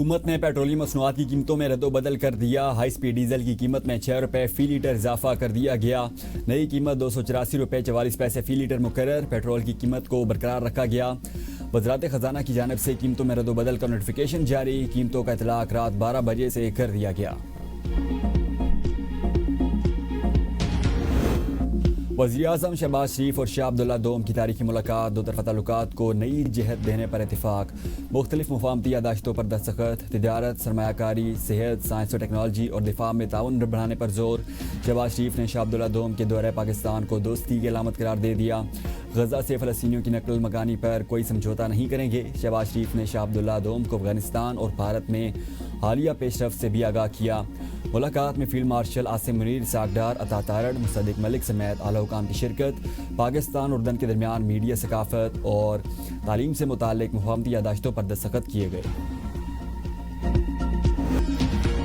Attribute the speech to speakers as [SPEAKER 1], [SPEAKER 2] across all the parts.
[SPEAKER 1] حکومت نے پیٹرولیم مصنوعات کی قیمتوں میں رد و بدل کر دیا۔ ہائی سپیڈ ڈیزل کی قیمت میں 6 روپے فی لیٹر اضافہ کر دیا گیا۔ نئی قیمت 284 روپے 44 پیسے فی لیٹر مقرر۔ پیٹرول کی قیمت کو برقرار رکھا گیا۔ وزارت خزانہ کی جانب سے قیمتوں میں رد و بدل کا نوٹیفیکیشن جاری۔ قیمتوں کا اطلاق رات 12 بجے سے کر دیا گیا۔ وزیراعظم شہباز شریف اور شاہ عبداللہ دوم کی تاریخی ملاقات، دو طرفہ تعلقات کو نئی جہت دینے پر اتفاق، مختلف مفاہمتی یادداشتوں پر دستخط، تجارت، سرمایہ کاری، صحت، سائنس و ٹیکنالوجی اور دفاع میں تعاون بڑھانے پر زور۔ شہباز شریف نے شاہ عبداللہ دوم کے دورہ پاکستان کو دوستی کی علامت قرار دے دیا۔ غزہ سے فلسطینیوں کی نقل مکانی پر کوئی سمجھوتہ نہیں کریں گے۔ شہباز شریف نے شاہ عبداللہ دوم کو افغانستان اور بھارت میں حالیہ پیش رفت سے بھی آگاہ کیا۔ ملاقات میں فیلڈ مارشل عاصم منیر، اسحاق ڈار، عطا تارڑ، مصدق ملک سمیت اعلیٰ حکام کی شرکت۔ پاکستان اور اردن کے درمیان میڈیا، ثقافت اور تعلیم سے متعلق مفاہمتی یادداشتوں پر دستخط کیے گئے۔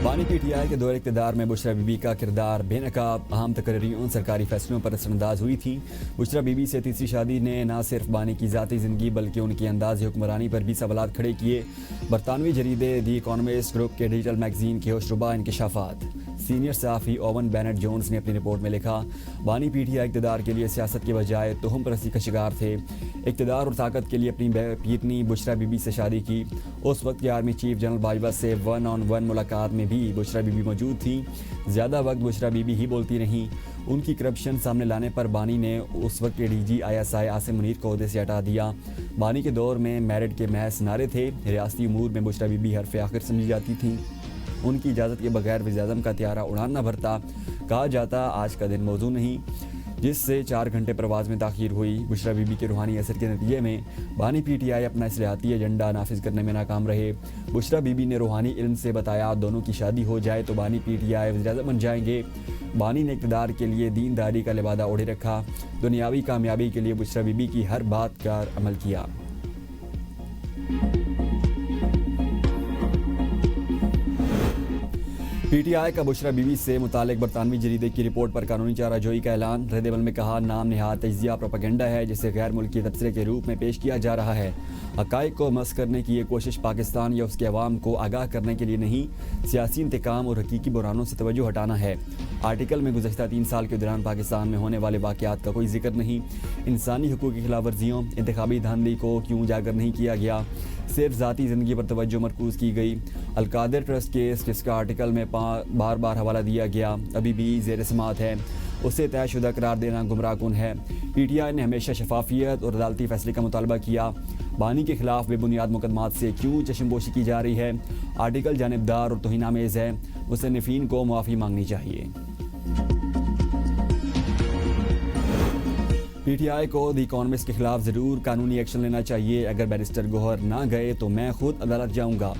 [SPEAKER 1] بانی پی ٹی آئی کے دور اقتدار میں بشرا بی بی کا کردار بے نقاب، اہم تقرریوں سرکاری فیصلوں پر اثر انداز ہوئی تھیں۔ بشرا بی بی سے تیسری شادی نے نہ صرف بانی کی ذاتی زندگی بلکہ ان کے انداز حکمرانی پر بھی سوالات کھڑے کیے۔ برطانوی جریدے دی اکانومسٹ گروپ کے ڈیجیٹل میگزین کے ہوشربا انکشافات۔ سینئر صحافی اوون بینٹ جونز نے اپنی رپورٹ میں لکھا، بانی پی ٹی آئی اقتدار کے لیے سیاست کے بجائے تہم پرستی کا شکار تھے۔ اقتدار اور طاقت کے لیے اپنی پیتنی بشرا بی بی سے شادی کی۔ اس وقت کے آرمی چیف جنرل باجوہ سے 1-on-1 ملاقات میں بھی بشرا بی بی موجود تھیں۔ زیادہ وقت بشرا بی بی ہی بولتی رہیں۔ ان کی کرپشن سامنے لانے پر بانی نے اس وقت کے D G ISI Asim Munir کو عہدے سے ہٹا دیا۔ بانی کے دور میں میرٹ کے محض نعرے تھے۔ ریاستی امور میں بشرا بی بی حرف آخر سمجھی جاتی تھیں۔ ان کی اجازت کے بغیر وزیر اعظم کا طیارہ اڑان نہ بھرتا۔ کہا جاتا آج کا دن موزوں نہیں، جس سے 4 گھنٹے پرواز میں تاخیر ہوئی۔ بشرا بی بی کے روحانی اثر کے نتیجے میں بانی پی ٹی آئی اپنا اصلاحاتی ایجنڈا نافذ کرنے میں ناکام رہے۔ بشرا بی بی نے روحانی علم سے بتایا، دونوں کی شادی ہو جائے تو بانی پی ٹی آئی وزیر اعظم بن جائیں گے۔ بانی نے اقتدار کے لیے دینداری کا لبادہ اوڑھے رکھا۔ دنیاوی کامیابی کے لیے بشرا بی بی کی ہر بات کا عمل کیا۔ پی ٹی آئی کا بشرا بی بی سے متعلق برطانوی جریدے کی رپورٹ پر قانونی چارہ جوئی کا اعلان۔ رد عمل میں کہا، نام نہاد تجزیہ پروپیگنڈا ہے جسے غیر ملکی تبصرے کے روپ میں پیش کیا جا رہا ہے۔ حقائق کو مسخ کرنے کی یہ کوشش پاکستان یا اس کے عوام کو آگاہ کرنے کے لیے نہیں، سیاسی انتقام اور حقیقی بحرانوں سے توجہ ہٹانا ہے۔ آرٹیکل میں گزشتہ 3 سال کے دوران پاکستان میں ہونے والے واقعات کا کوئی ذکر نہیں۔ انسانی حقوق کی خلاف ورزیوں، انتخابی دھاندلی کو کیوں اجاگر نہیں کیا گیا، صرف ذاتی زندگی پر توجہ مرکوز کی گئی۔ القادر ٹرسٹ کیس جس کا آرٹیکل میں بار بار حوالہ دیا گیا ابھی بھی زیر سماعت ہے، اسے طے شدہ قرار دینا گمراہ کن ہے۔ پی ٹی آئی نے ہمیشہ شفافیت اور عدالتی فیصلے کا مطالبہ کیا۔ بانی کے خلاف بے بنیاد مقدمات سے کیوں چشم پوشی کی جا رہی ہے؟ آرٹیکل جانبدار اور توہین آمیز ہے، مصنفین کو معافی مانگنی چاہیے۔ پی ٹی آئی کو دی اکانومسٹ کے خلاف ضرور قانونی ایکشن لینا چاہیے۔ اگر بیرسٹر گوہر نہ گئے تو میں خود عدالت جاؤں گا۔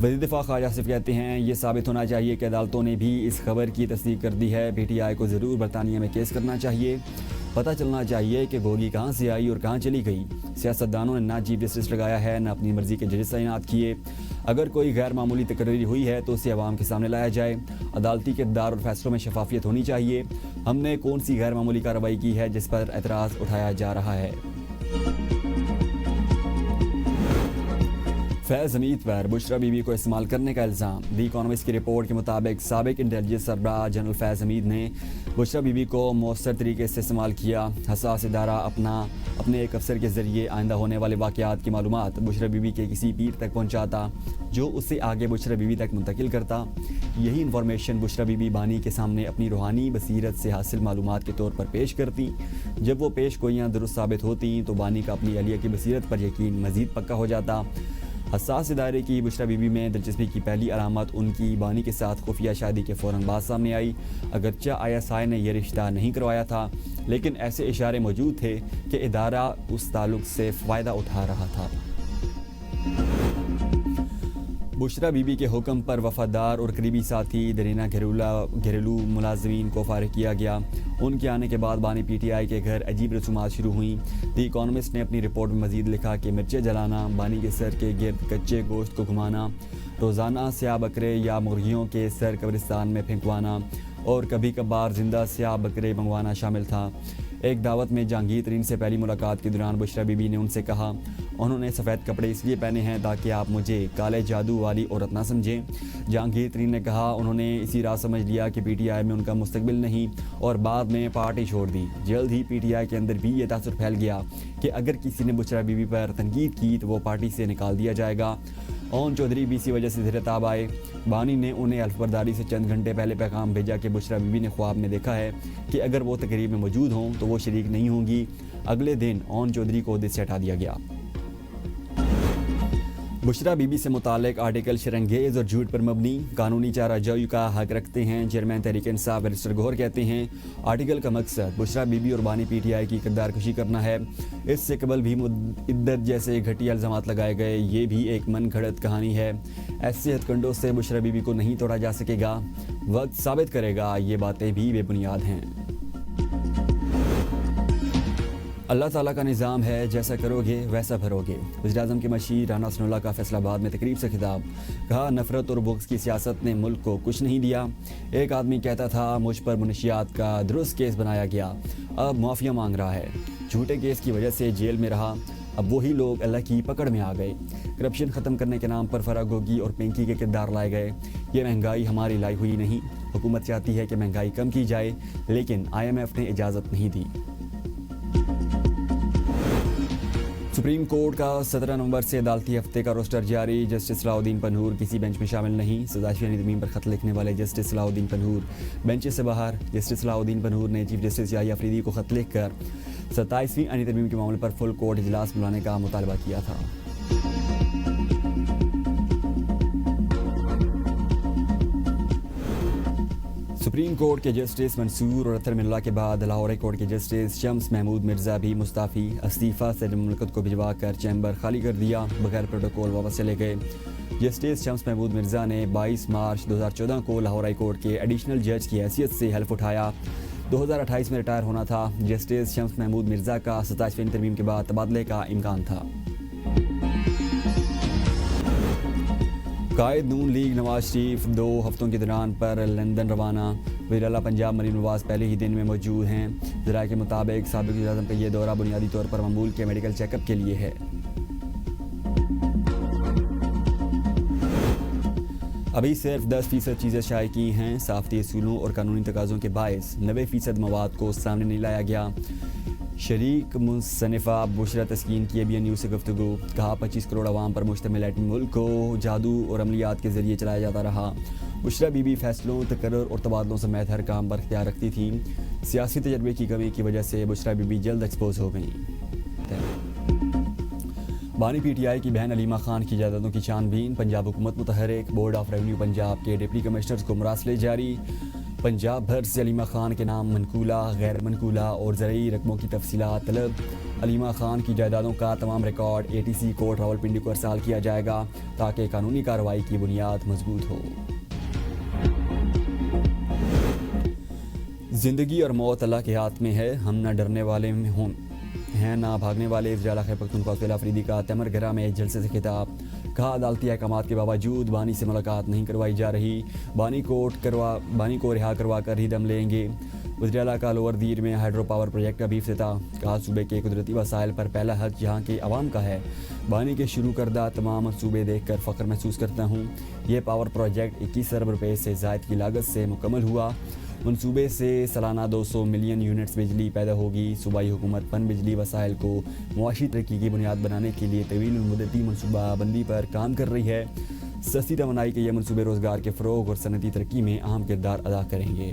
[SPEAKER 1] وزیر دفاع خواجہ آصف کہتے ہیں، یہ ثابت ہونا چاہیے کہ عدالتوں نے بھی اس خبر کی تصدیق کر دی ہے۔ پی ٹی آئی کو ضرور برطانیہ میں کیس کرنا چاہیے۔ پتہ چلنا چاہیے کہ گوگی کہاں سے آئی اور کہاں چلی گئی۔ سیاستدانوں نے نہ چیف جسٹس لگایا ہے، نہ اپنی مرضی کے ججز تعینات کیے۔ اگر کوئی غیر معمولی تقرری ہوئی ہے تو اسے عوام کے سامنے لایا جائے۔ عدالتی کردار اور فیصلوں میں شفافیت ہونی چاہیے۔ ہم نے کون سی غیر معمولی کارروائی کی ہے جس پر اعتراض اٹھایا جا رہا ہے؟ فیض حمید پر بشرا بی بی کو استعمال کرنے کا الزام۔ دی اکانومسٹ کی رپورٹ کے مطابق سابق انٹیلیجنس سربراہ جنرل فیض حمید نے بشرا بی بی کو مؤثر طریقے سے استعمال کیا۔ حساس ادارہ اپنے ایک افسر کے ذریعے آئندہ ہونے والے واقعات کی معلومات بشرا بی بی کے کسی پیر تک پہنچاتا، جو اسے آگے بشرا بی بی تک منتقل کرتا۔ یہی انفارمیشن بشرا بی بی بانی کے سامنے اپنی روحانی بصیرت سے حاصل معلومات کے طور پر پیش کرتی۔ جب وہ پیش گوئیاں درست ثابت ہوتی تو بانی کا اپنی اہلیہ کی بصیرت پر یقین مزید پکا ہو جاتا۔ حساس ادارے کی بشرا بی بی میں دلچسپی کی پہلی علامت ان کی بانی کے ساتھ خفیہ شادی کے فوراً بعد سامنے آئی۔ اگرچہ ISI نے یہ رشتہ نہیں کروایا تھا، لیکن ایسے اشارے موجود تھے کہ ادارہ اس تعلق سے فائدہ اٹھا رہا تھا۔ بشرا بی بی کے حکم پر وفادار اور قریبی ساتھی درینا گھریلو ملازمین کو فارغ کیا گیا۔ ان کے آنے کے بعد بانی پی ٹی آئی کے گھر عجیب رسومات شروع ہوئیں۔ دی اکانومسٹ نے اپنی رپورٹ میں مزید لکھا کہ مرچیں جلانا، بانی کے سر کے گرد کچے گوشت کو گھمانا، روزانہ سیاہ بکرے یا مرغیوں کے سر قبرستان میں پھینکوانا اور کبھی کبھار زندہ سیاہ بکرے منگوانا شامل تھا۔ ایک دعوت میں جہانگیر ترین سے پہلی ملاقات کے دوران بشرا بی بی نے ان سے کہا، انہوں نے سفید کپڑے اس لیے پہنے ہیں تاکہ آپ مجھے کالے جادو والی عورت نہ سمجھیں۔ جہانگیر ترین نے کہا انہوں نے اسی رات سمجھ لیا کہ پی ٹی آئی میں ان کا مستقبل نہیں اور بعد میں پارٹی چھوڑ دی۔ جلد ہی پی ٹی آئی کے اندر بھی یہ تاثر پھیل گیا کہ اگر کسی نے بشریٰ بی بی پر تنقید کی تو وہ پارٹی سے نکال دیا جائے گا۔ اون چودھری بھی اسی وجہ سے زیر تاب آئے۔ بانی نے انہیں حلف برداری سے چند گھنٹے پہلے پیغام بھیجا کہ بشریٰ بی بی نے خواب میں دیکھا ہے کہ اگر وہ تقریب میں موجود ہوں تو وہ شریک نہیں ہوں گی۔ اگلے دن اون چودھری کو عہدے سے ہٹا دیا گیا۔ بشریٰ بی بی سے متعلق آرٹیکل شرنگیز اور جھوٹ پر مبنی، قانونی چارہ جوئی کا حق رکھتے ہیں۔ چیئرمین تحریک انصاف بیرسٹر گوہر کہتے ہیں آرٹیکل کا مقصد بشریٰ بی بی اور بانی پی ٹی آئی کی کردار کشی کرنا ہے۔ اس سے قبل بھی عدت جیسے گھٹیا الزامات لگائے گئے، یہ بھی ایک من گھڑت کہانی ہے۔ ایسے ہتھ کنڈوں سے بشریٰ بی بی کو نہیں توڑا جا سکے گا، وقت ثابت کرے گا یہ باتیں بھی بے بنیاد ہیں۔ اللہ تعالیٰ کا نظام ہے، جیسا کرو گے ویسا بھرو گے۔ وزیراعظم کے مشیر رانا ثناء اللہ کا فیصل آباد میں تقریب سے خطاب، کہا نفرت اور بغض کی سیاست نے ملک کو کچھ نہیں دیا۔ ایک آدمی کہتا تھا مجھ پر منشیات کا درست کیس بنایا گیا، اب معافیا مانگ رہا ہے۔ جھوٹے کیس کی وجہ سے جیل میں رہا، اب وہی لوگ اللہ کی پکڑ میں آ گئے۔ کرپشن ختم کرنے کے نام پر فرا گوگی اور پینکی کے کردار لائے گئے۔ یہ مہنگائی ہماری لائی ہوئی نہیں، حکومت چاہتی ہے کہ مہنگائی کم کی جائے، لیکن IMF نے اجازت نہیں دی۔ سپریم کورٹ کا 17 نومبر سے عدالتی ہفتے کا روسٹر جاری۔ جسٹس صلاح الدین پنہور کسی بینچ میں شامل نہیں۔ سزائشی ترمیم پر خط لکھنے والے جسٹس صلاح الدین پنہور بینچ سے باہر۔ جسٹس صلاح الدین پنہور نے چیف جسٹس یحییٰ افریدی کو خط لکھ کر 27ویں آئینی ترمیم کے معاملے پر فل کورٹ اجلاس بلانے کا مطالبہ کیا تھا۔ سپریم کورٹ کے جسٹس منصور اور اطہر من اللہ کے بعد لاہور ہائی کورٹ کے جسٹس شمس محمود مرزا بھی مستعفی، استعفیٰ سے مملکت کو بھجوا کر چیمبر خالی کر دیا، بغیر پروٹوکول واپس چلے گئے۔ جسٹس شمس محمود مرزا نے 22 مارچ 2014 کو لاہور ہائی کورٹ کے ایڈیشنل جج کی حیثیت سے حلف اٹھایا۔ 2028 میں ریٹائر ہونا تھا۔ جسٹس شمس محمود مرزا کا 27ویں ترمیم کے بعد تبادلے کا امکان تھا۔ قائد نون لیگ نواز شریف 2 ہفتوں کے دوران پر لندن روانہ۔ وزیر اعلیٰ پنجاب مریم نواز پہلے ہی دن میں موجود ہیں۔ ذرائع کے مطابق سابق وزیر اعظم کا یہ دورہ بنیادی طور پر معمول کے میڈیکل چیک اپ کے لیے ہے۔ ابھی صرف 10% چیزیں شائع کی ہیں۔ صحافتی اصولوں اور قانونی تقاضوں کے باعث 90% مواد کو سامنے نہیں لایا گیا۔ شریک مصنفہ بشریٰ تسکین کی ABN نیوز سے گفتگو، کہا 25 کروڑ عوام پر مشتمل ایٹمی ملک کو جادو اور عملیات کے ذریعے چلایا جاتا رہا۔ بشریٰ بی بی فیصلوں، تقرر اور تبادلوں سمیت ہر کام پر اختیار رکھتی تھیں۔ سیاسی تجربے کی کمی کی وجہ سے بشریٰ بی بی جلد ایکسپوز ہو گئیں۔ بانی PTI کی بہن علیمہ خان کی جائیدادوں کی چھان بین، پنجاب حکومت متحرک، بورڈ آف ریونیو پنجاب کے ڈپٹی کمشنرز کو مراسلے جاری۔ پنجاب بھر سے علیمہ خان کے نام منقولہ، غیر منقولہ اور زرعی رقموں کی تفصیلات طلب۔ علیمہ خان کی جائیدادوں کا تمام ریکارڈ ATC کورٹ راولپنڈی کو ارسال کیا جائے گا تاکہ قانونی کارروائی کی بنیاد مضبوط ہو۔ زندگی اور موت اللہ کے ہاتھ میں ہے، ہم نہ ڈرنے والے ہیں نہ بھاگنے والے۔ وزیر اعلیٰ خیبر پختونخوا اسماعیل افریدی کا تیمر گرہ میں ایک جلسے سے خطاب، کہا عدالتی احکامات کے باوجود بانی سے ملاقات نہیں کروائی جا رہی، بانی کو رہا کروا کر ہی دم لیں گے۔ وزیر اعلیٰ کا لوور دیر میں ہائیڈرو پاور پروجیکٹ کا بھی افتتاح، کہا صوبے کے قدرتی وسائل پر پہلا حق یہاں کے عوام کا ہے، بانی کے شروع کردہ تمام منصوبے دیکھ کر فخر محسوس کرتا ہوں۔ یہ پاور پروجیکٹ 21 ارب روپے سے زائد کی لاگت سے مکمل ہوا۔ منصوبے سے سالانہ 200 ملین یونٹس بجلی پیدا ہوگی۔ صوبائی حکومت پن بجلی وسائل کو معاشی ترقی کی بنیاد بنانے کے لیے طویل المدتی منصوبہ بندی پر کام کر رہی ہے۔ سستی توانائی کے یہ منصوبے روزگار کے فروغ اور صنعتی ترقی میں اہم کردار ادا کریں گے۔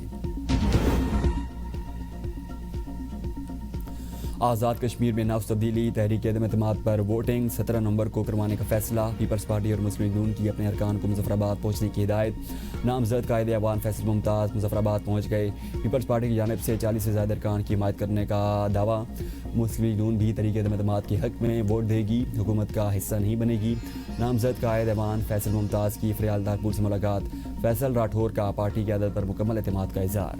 [SPEAKER 1] آزاد کشمیر میں نفس تبدیلی، تحریک عدم اعتماد پر ووٹنگ 17 نومبر کو کروانے کا فیصلہ۔ پیپلز پارٹی اور مسلم لیگ نون کی اپنے ارکان کو مظفر آباد پہنچنے کی ہدایت۔ نامزد قائد ایوان فیصل ممتاز مظفر آباد پہنچ گئے۔ پیپلز پارٹی کی جانب سے 40 سے زائد ارکان کی حمایت کرنے کا دعویٰ۔ مسلم لیگ نون بھی تحریک عدم اعتماد کے حق میں ووٹ دے گی، حکومت کا حصہ نہیں بنے گی۔ نامزد قائد ایوان فیصل ممتاز کی فریال دارپور سے ملاقات، فیصل راٹھور کا پارٹی قیادت پر مکمل اعتماد کا اظہار۔